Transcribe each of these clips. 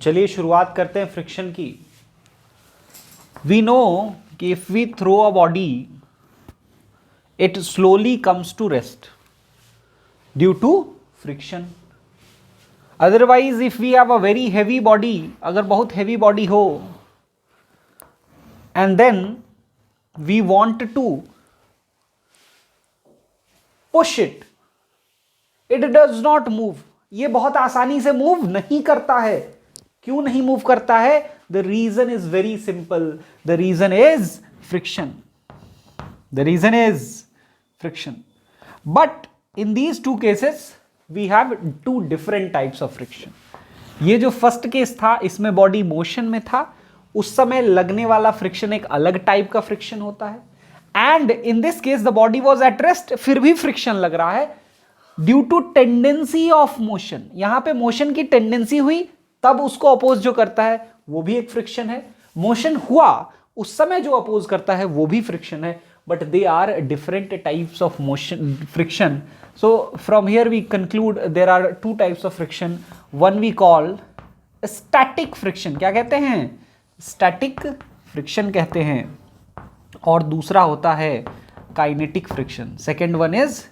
चलिए शुरुआत करते हैं फ्रिक्शन की। वी नो कि if we throw a body it slowly comes to rest due to friction. Otherwise if we have a very heavy body, अगर बहुत हैवी बॉडी हो and then we want to push it, it does not move. ये बहुत आसानी से move नहीं करता है। क्यों नहीं मूव करता है? The reason is very simple, the reason is friction, the reason is friction. But in these two cases we have two different types of friction. ये जो फर्स्ट केस था इसमें बॉडी मोशन में था, उस समय लगने वाला फ्रिक्शन एक अलग टाइप का फ्रिक्शन होता है। And in this case the body was at rest, फिर भी फ्रिक्शन लग रहा है due to tendency of motion. यहां पे मोशन की टेंडेंसी हुई तब उसको अपोज जो करता है वो भी एक फ्रिक्शन है। मोशन हुआ उस समय जो अपोज करता है वो भी फ्रिक्शन है। But they are different types of motion friction. So from here we conclude there are two types of friction. One we call static friction. क्या कहते हैं? स्टैटिक फ्रिक्शन कहते हैं। और दूसरा होता है kinetic friction. Second one is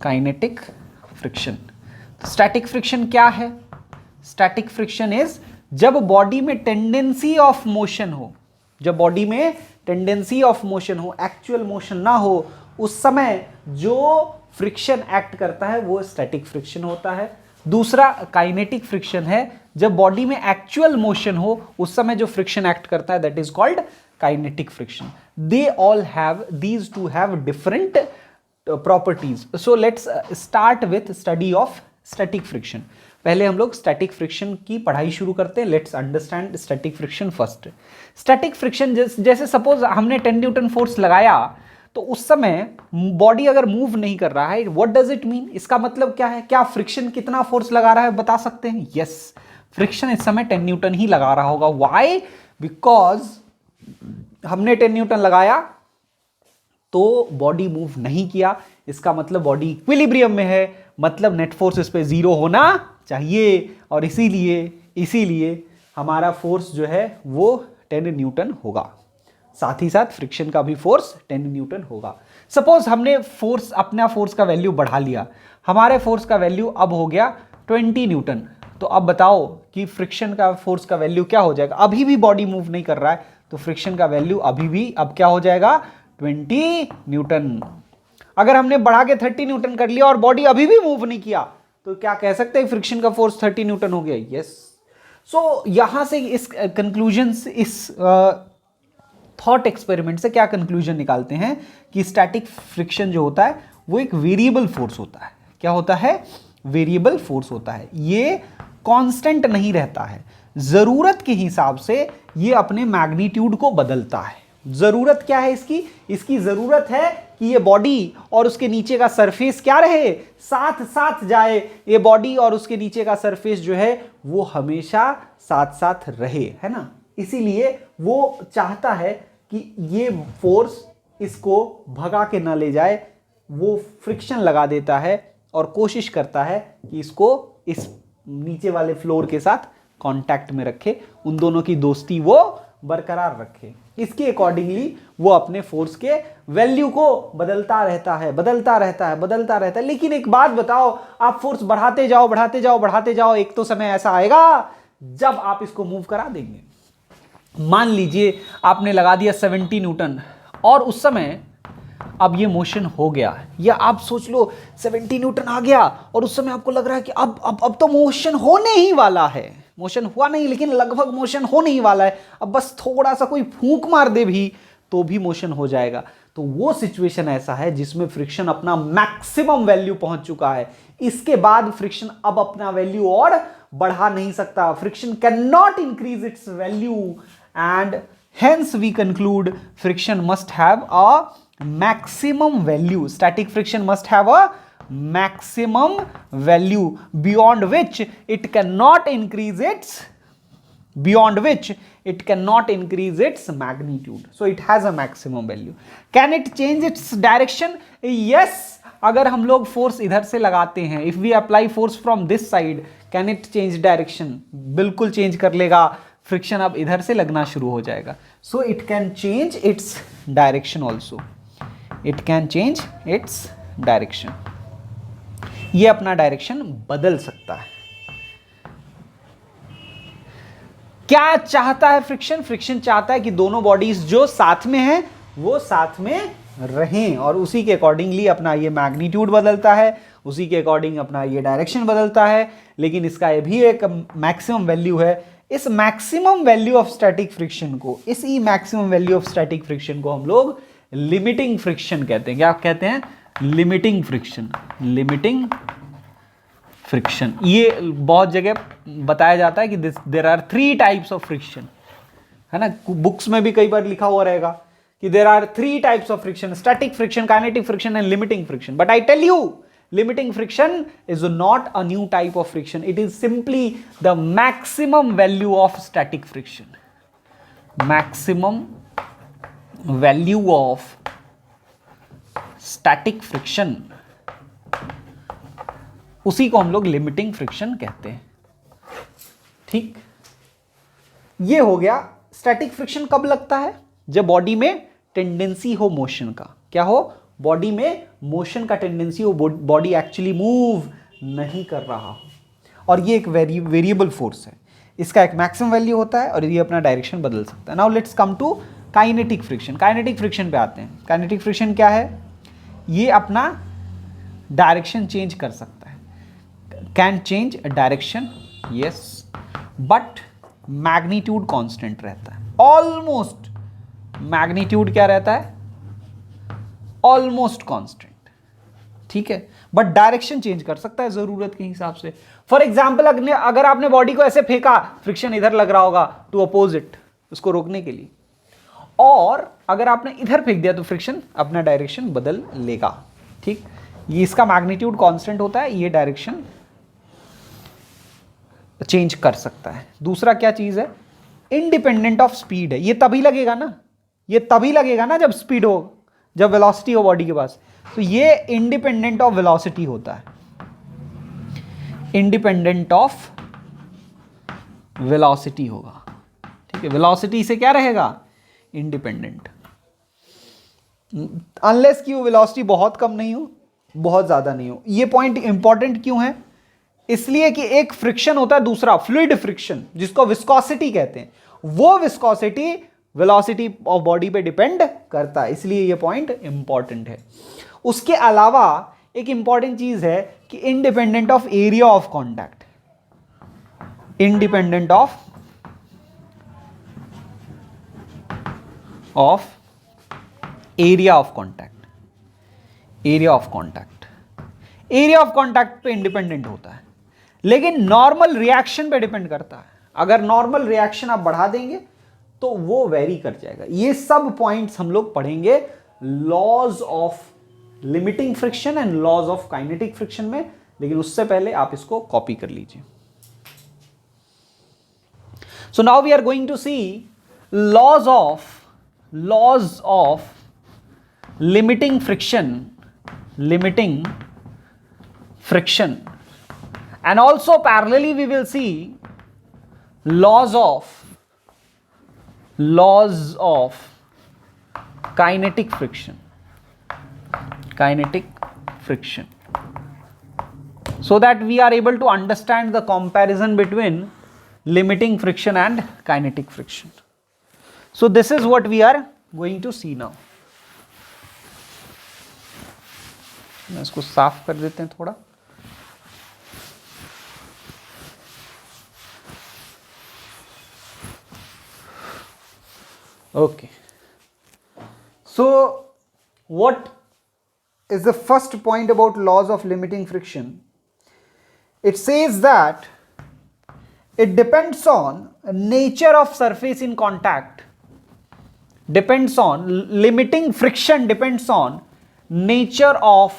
kinetic friction. Static friction क्या है? स्टैटिक फ्रिक्शन इज जब बॉडी में टेंडेंसी ऑफ मोशन हो, जब बॉडी में टेंडेंसी ऑफ मोशन हो, एक्चुअल मोशन ना हो, उस समय जो फ्रिक्शन एक्ट करता है वो स्टैटिक फ्रिक्शन होता है। दूसरा काइनेटिक फ्रिक्शन है, जब बॉडी में एक्चुअल मोशन हो उस समय जो फ्रिक्शन एक्ट करता है that is called kinetic friction. They all have, these two have different properties. So let's start with study of static friction. पहले हम लोग static friction की पढ़ाई शुरू करते हैं। Let's understand static friction first. Static friction जैसे सपोज हमने 10 न्यूटन फोर्स लगाया तो उस समय बॉडी अगर मूव नहीं कर रहा है, what does it mean? इसका मतलब क्या है? क्या फ्रिक्शन कितना फोर्स लगा रहा है बता सकते हैं? Yes, फ्रिक्शन इस समय 10 न्यूटन ही लगा रहा होगा। Why? Because हमने 10 न्यूटन लगाया तो बॉडी मूव नहीं किया, इसका मतलब बॉडी इक्विलिब्रियम में है, मतलब नेट फोर्स इस पे जीरो होना चाहिए। और इसीलिए हमारा फोर्स जो है वो 10 न्यूटन होगा। साथ ही साथ फ्रिक्शन का भी फोर्स 10 न्यूटन होगा। सपोज हमने फोर्स, अपना फोर्स का वैल्यू बढ़ा लिया, हमारे फोर्स का वैल्यू अब हो गया 20 न्यूटन। तो अब बताओ कि फ्रिक्शन का फोर्स का वैल्यू क्या हो जाएगा? अभी भी बॉडी मूव नहीं कर रहा है तो फ्रिक्शन का वैल्यू अभी भी अब क्या हो जाएगा? 20 न्यूटन। अगर हमने बढ़ा के 30 न्यूटन कर लिया और बॉडी अभी भी मूव नहीं किया तो क्या कह सकते हैं? फ्रिक्शन का फोर्स 30 न्यूटन हो गया। यस। सो यहां से इस कंक्लूजन, इस थॉट एक्सपेरिमेंट से क्या कंक्लूजन निकालते हैं कि स्टैटिक फ्रिक्शन जो होता है वो एक वेरिएबल फोर्स होता है। क्या होता है? वेरिएबल फोर्स होता है। ये कांस्टेंट नहीं रहता है, जरूरत के हिसाब से ये अपने मैग्नीट्यूड को बदलता है। जरूरत क्या है इसकी? इसकी जरूरत है कि ये बॉडी और उसके नीचे का सरफेस क्या रहे? साथ साथ जाए। ये बॉडी और उसके नीचे का सरफेस जो है वो हमेशा साथ साथ रहे, है ना। इसीलिए वो चाहता है कि ये फोर्स इसको भगा के ना ले जाए, वो फ्रिक्शन लगा देता है और कोशिश करता है कि इसको इस नीचे वाले फ्लोर के साथ कांटेक्ट में रखे, उन दोनों की दोस्ती वो बरकरार रखे। इसके अकॉर्डिंगली वो अपने फोर्स के वैल्यू को बदलता रहता है। लेकिन एक बात बताओ, आप फोर्स बढ़ाते जाओ, एक तो समय ऐसा आएगा जब आप इसको मूव करा देंगे। मान लीजिए आपने लगा दिया 70 न्यूटन और उस समय अब ये मोशन हो गया, या आप सोच लो 70 न्यूटन आ गया और उस समय आपको लग रहा है कि अब तो मोशन होने ही वाला है। मोशन हुआ नहीं लेकिन लगभग मोशन होने ही वाला है, अब बस थोड़ा सा कोई फूंक मार दे भी तो भी मोशन हो जाएगा। तो वो सिचुएशन ऐसा है जिसमें फ्रिक्शन अपना मैक्सिमम वैल्यू पहुंच चुका है। इसके बाद फ्रिक्शन अब अपना वैल्यू और बढ़ा नहीं सकता। Friction can not increase its value and hence we conclude friction must have a maximum value. Static friction must have a maximum value beyond which it cannot increase its magnitude. So it has a maximum value. Can it change its direction? Yes. अगर हम लोग force इधर से लगाते हैं, if we apply force from this side, can it change direction? बिल्कुल change कर लेगा, फ्रिक्शन अब इधर से लगना शुरू हो जाएगा. So it can change its direction also. It can change its direction. ये अपना डायरेक्शन बदल सकता है. क्या चाहता है फ्रिक्शन? फ्रिक्शन चाहता है कि दोनों बॉडीज जो साथ में हैं वो साथ में रहें, और उसी के अकॉर्डिंगली अपना ये मैग्नीट्यूड बदलता है, उसी के अकॉर्डिंग अपना ये डायरेक्शन बदलता है. लेकिन इसका ये भी एक मैक्सिमम वैल्यू है. इस maximum value of static friction को, इस maximum value of static friction को हम लोग लिमिटिंग फ्रिक्शन कहते हैं. क्या कहते हैं? Limiting friction. Limiting friction. ये बहुत जगह बताया जाता है कि there are 3 types of friction, है ना. बुक्स में भी कई बार लिखा हुआ रहेगा कि there are 3 types of friction, static friction, kinetic friction and limiting friction. But I tell you, limiting friction is not a new type of friction. It is simply the maximum value of static friction. Maximum value of static friction, उसी को हम लोग limiting friction कहते हैं. ठीक, ये हो गया. स्टैटिक फ्रिक्शन कब लगता है? जब बॉडी में टेंडेंसी हो मोशन का. क्या हो? बॉडी में मोशन का टेंडेंसी हो, बॉडी एक्चुअली मूव नहीं कर रहा हो. और ये एक वेरिएबल फोर्स है. इसका एक मैक्सिमम वैल्यू होता है और ये अपना डायरेक्शन बदल सकता है. Now let's come to kinetic friction. Kinetic friction पे आते हैं. काइनेटिक फ्रिक्शन क्या है? ये अपना डायरेक्शन चेंज कर सकता है. Can change direction, yes, but magnitude constant रहता है. ऑलमोस्ट मैग्नीट्यूड क्या रहता है? Almost constant. ठीक है, बट डायरेक्शन चेंज कर सकता है जरूरत के हिसाब से. फॉर एग्जाम्पल, अगर आपने बॉडी को ऐसे फेंका, फ्रिक्शन इधर लग रहा होगा टू अपोज इट, उसको रोकने के लिए. और अगर आपने इधर फेंक दिया तो फ्रिक्शन अपना डायरेक्शन बदल लेगा. ठीक, ये इसका मैग्नीट्यूड कांस्टेंट होता है, ये डायरेक्शन चेंज कर सकता है. दूसरा क्या चीज है? इंडिपेंडेंट ऑफ स्पीड है. ये तभी लगेगा ना, ये तभी लगेगा ना जब स्पीड हो, जब वेलोसिटी हो बॉडी के पास. तो ये इंडिपेंडेंट ऑफ वेलोसिटी होता है. इंडिपेंडेंट ऑफ वेलोसिटी होगा. ठीक है, वेलोसिटी से क्या रहेगा? इंडिपेंडेंट. अनलेस कि वो वेलोसिटी बहुत कम नहीं हो, बहुत ज्यादा नहीं हो. ये पॉइंट इंपॉर्टेंट क्यों है? इसलिए कि एक फ्रिक्शन होता है दूसरा फ्लूइड फ्रिक्शन, जिसको विस्कोसिटी कहते हैं. वो विस्कोसिटी वेलोसिटी ऑफ बॉडी पे डिपेंड करता है, इसलिए ये पॉइंट इंपॉर्टेंट है. उसके अलावा एक इंपॉर्टेंट चीज है कि independent of area of contact. Independent of area of contact. Area of contact, area of contact पे इंडिपेंडेंट होता है, लेकिन नॉर्मल रिएक्शन पे डिपेंड करता है. अगर नॉर्मल रिएक्शन आप बढ़ा देंगे तो वो वेरी कर जाएगा. ये सब पॉइंट्स हम लोग पढ़ेंगे laws of limiting friction and laws of kinetic friction में. लेकिन उससे पहले आप इसको कॉपी कर लीजिए. So now we are going to see laws of limiting friction and also parallelly we will see laws of kinetic friction, so that we are able to understand the comparison between limiting friction and kinetic friction. So this is what we are going to see now. मैं इसको साफ कर देते हैं थोड़ा. Okay, so what is the first point about laws of limiting friction? It says that it depends on nature of surface in contact. Depends on limiting friction depends on nature of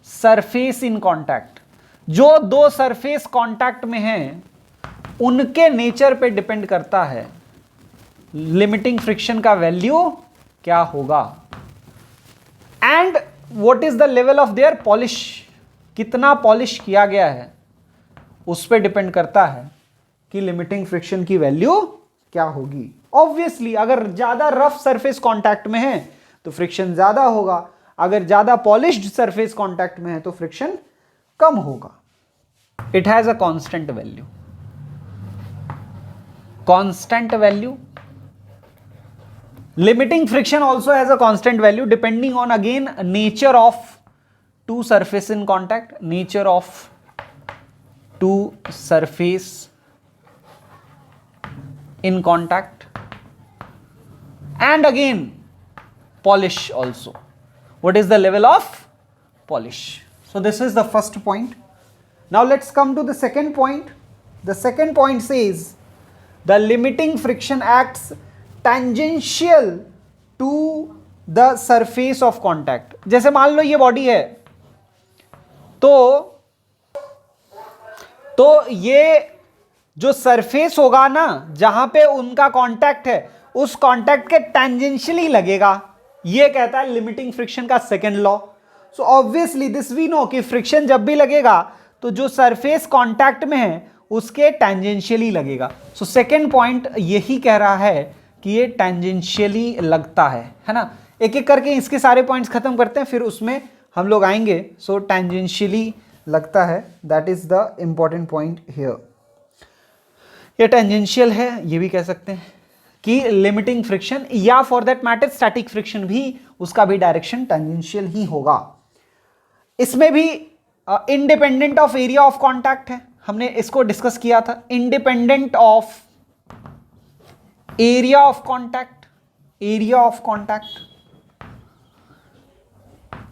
surface in contact. जो दो surface contact में हैं उनके nature पे depend करता है limiting friction का value क्या होगा. And what is the level of their polish, कितना पॉलिश किया गया है उस पर डिपेंड करता है कि लिमिटिंग फ्रिक्शन की वैल्यू क्या होगी। ऑब्वियसली अगर ज्यादा रफ सरफेस कांटेक्ट में है तो फ्रिक्शन ज्यादा होगा, अगर ज्यादा पॉलिश्ड सरफेस कांटेक्ट में है तो फ्रिक्शन कम होगा। It has a constant value, constant value. Limiting friction also has a constant value depending on again nature of two surface in contact, nature of two surface in contact, and again polish also. What is the level of polish? So this is the first point. Now let's come to the second point. The second point says the limiting friction acts tangential to the surface of contact. जैसे मान लो ये body है तो ये जो surface होगा ना जहां पे उनका कांटेक्ट है उस कांटेक्ट के टेंजेंशियली लगेगा, ये कहता है लिमिटिंग फ्रिक्शन का second law. So obviously this we know कि फ्रिक्शन जब भी लगेगा तो जो सरफेस कांटेक्ट में है उसके टेंजेंशियली लगेगा। सो सेकंड पॉइंट यही कह रहा है कि ये टेंजेंशियली लगता है ना। एक एक करके इसके सारे पॉइंट्स खत्म करते हैं फिर उसमें हम लोग आएंगे। सो टेंजेंशियली लगता है, that is the important point here. ये टेंजेंशियल है, ये भी कह सकते हैं कि लिमिटिंग फ्रिक्शन या for that matter static friction भी उसका भी डायरेक्शन टेंजेंशियल ही होगा। इसमें भी independent of area of contact है, हमने इसको डिस्कस किया था। Independent of area of contact, area of contact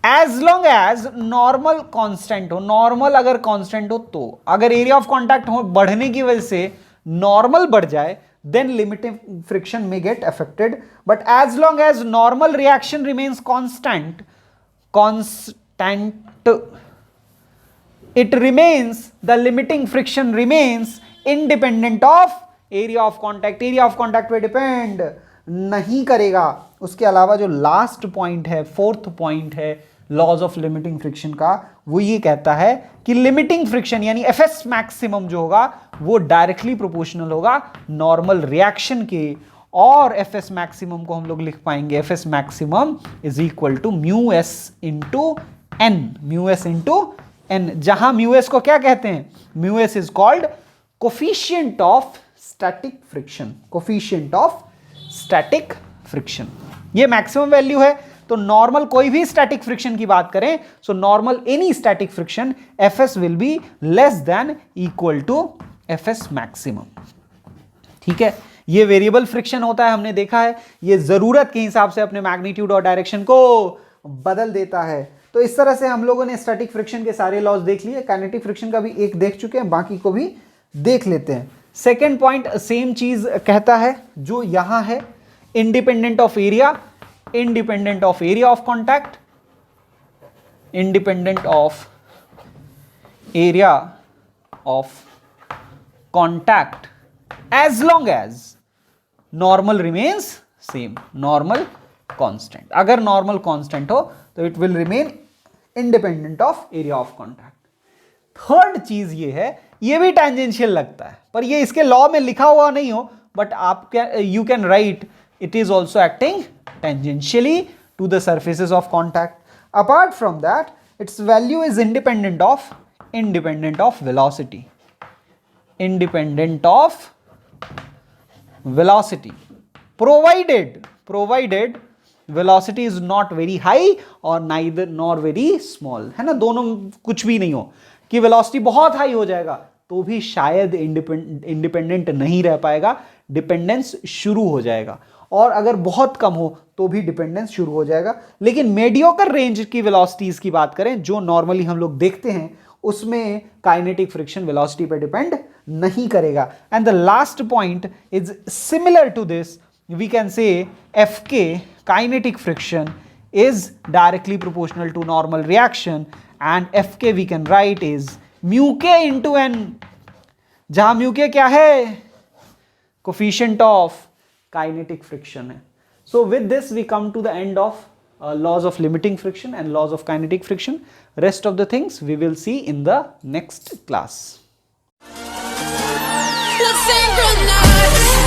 as long as normal constant हो। नॉर्मल अगर कांस्टेंट हो तो, अगर एरिया ऑफ कॉन्टैक्ट हो बढ़ने की वजह से नॉर्मल बढ़ जाए then limiting friction may get affected, but as long as normal reaction remains constant, it remains, the limiting friction remains independent of area of contact. area of contact पे depend नहीं करेगा। उसके अलावा जो लास्ट पॉइंट है, fourth point है laws of limiting friction का, वो ये कहता है कि लिमिटिंग फ्रिक्शन यानी एफएस मैक्सिमम जो होगा वो डायरेक्टली प्रोपोर्शनल होगा नॉर्मल रिएक्शन के। और एफएस मैक्सिमम को हम लोग लिख पाएंगे, FS maximum is equal to mu S into N, mu S into N, जहां म्यू एस को क्या कहते हैं, mu S is called coefficient of static friction, coefficient of static friction. ये मैक्सिमम वैल्यू है। तो नॉर्मल कोई भी स्टैटिक फ्रिक्शन की बात करें, so normal any static friction FS will be less than equal to FS maximum. ठीक है, ये वेरिएबल फ्रिक्शन होता है, हमने देखा है, ये जरूरत के हिसाब से अपने मैग्नीट्यूड और डायरेक्शन को बदल देता है। तो इस तरह से हम लोगों ने स्टैटिक फ्रिक्शन के सारे लॉज देख लिए, काइनेटिक फ्रिक्शन का भी एक देख चुके हैं, बाकी को भी देख लेते हैं। सेकेंड पॉइंट सेम चीज कहता है जो यहां है, independent of area, independent of area of contact, independent of area of contact as long as normal remains same, normal constant। अगर normal constant हो तो it will remain independent of area of contact। Third चीज ये है, ये भी tangential लगता है पर ये इसके लॉ में लिखा हुआ नहीं हो, बट आप you can write it is also acting tangentially to the surfaces of contact. Apart from that, its value is independent of velocity, independent of velocity, provided velocity is not very high or neither nor very small, है ना। दोनों कुछ भी नहीं हो कि velocity बहुत high हो जाएगा तो भी शायद इंडिपेंडेंट नहीं रह पाएगा, डिपेंडेंस शुरू हो जाएगा, और अगर बहुत कम हो तो भी डिपेंडेंस शुरू हो जाएगा। लेकिन मेडियोकर रेंज की वेलोसिटीज की बात करें जो नॉर्मली हम लोग देखते हैं, उसमें काइनेटिक फ्रिक्शन वेलोसिटी पर डिपेंड नहीं करेगा। And the last point is similar to this, we can say FK kinetic friction is directly proportional to normal reaction, and Fk we can write is mu k into n, जहां mu k क्या है, coefficient of kinetic friction है। So with this we come to the end of laws of limiting friction and laws of kinetic friction. Rest of the things we will see in the next class. Let's synchronized.